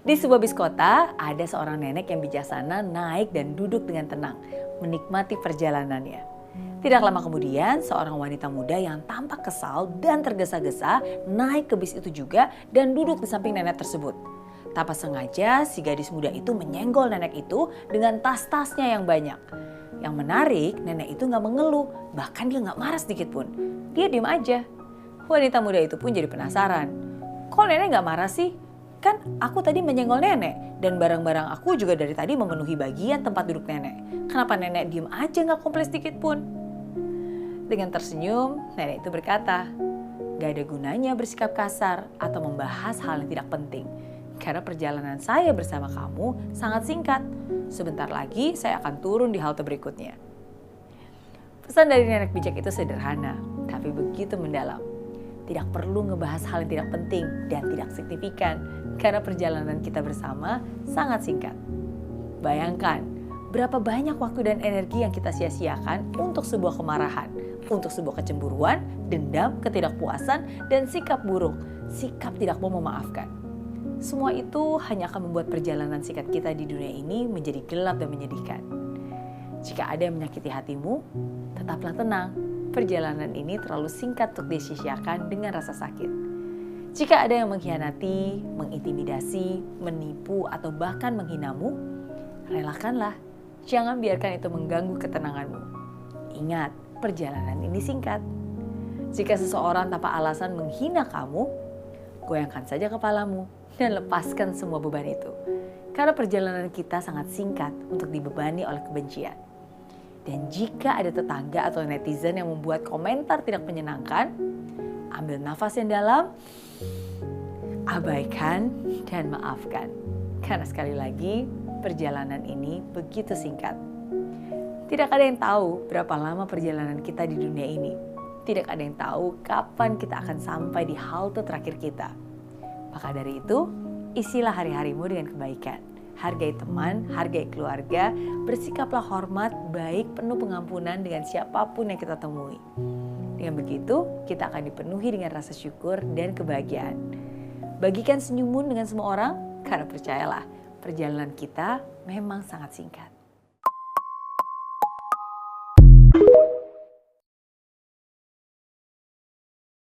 Di sebuah bis kota, ada seorang nenek yang bijaksana naik dan duduk dengan tenang, menikmati perjalanannya. Tidak lama kemudian, seorang wanita muda yang tampak kesal dan tergesa-gesa naik ke bis itu juga dan duduk di samping nenek tersebut. Tanpa sengaja, si gadis muda itu menyenggol nenek itu dengan tas-tasnya yang banyak. Yang menarik, nenek itu gak mengeluh, bahkan dia gak marah sedikit pun. Dia diam aja. Wanita muda itu pun jadi penasaran. Kok nenek gak marah sih? Kan aku tadi menyenggol nenek dan barang-barang aku juga dari tadi memenuhi bagian tempat duduk nenek. Kenapa nenek diem aja gak komplain sedikit pun? Dengan tersenyum, nenek itu berkata, gak ada gunanya bersikap kasar atau membahas hal yang tidak penting. Karena perjalanan saya bersama kamu sangat singkat. Sebentar lagi saya akan turun di halte berikutnya. Pesan dari nenek bijak itu sederhana, tapi begitu mendalam. Tidak perlu ngebahas hal yang tidak penting dan tidak signifikan karena perjalanan kita bersama sangat singkat. Bayangkan berapa banyak waktu dan energi yang kita sia-siakan untuk sebuah kemarahan, untuk sebuah kecemburuan, dendam, ketidakpuasan, dan sikap buruk, sikap tidak mau memaafkan. Semua itu hanya akan membuat perjalanan singkat kita di dunia ini menjadi gelap dan menyedihkan. Jika ada yang menyakiti hatimu, tetaplah tenang. Perjalanan ini terlalu singkat untuk disia-siakan dengan rasa sakit. Jika ada yang mengkhianati, mengintimidasi, menipu, atau bahkan menghinamu, relakanlah. Jangan biarkan itu mengganggu ketenanganmu. Ingat, perjalanan ini singkat. Jika seseorang tanpa alasan menghina kamu, goyangkan saja kepalamu dan lepaskan semua beban itu. Karena perjalanan kita sangat singkat untuk dibebani oleh kebencian. Dan jika ada tetangga atau netizen yang membuat komentar tidak menyenangkan, ambil nafas yang dalam, abaikan dan maafkan. Karena sekali lagi, perjalanan ini begitu singkat. Tidak ada yang tahu berapa lama perjalanan kita di dunia ini. Tidak ada yang tahu kapan kita akan sampai di halte terakhir kita. Maka dari itu, isilah hari-harimu dengan kebaikan. Hargai teman, hargai keluarga, bersikaplah hormat, baik, penuh pengampunan dengan siapapun yang kita temui. Dengan begitu, kita akan dipenuhi dengan rasa syukur dan kebahagiaan. Bagikan senyumun dengan semua orang, karena percayalah, perjalanan kita memang sangat singkat.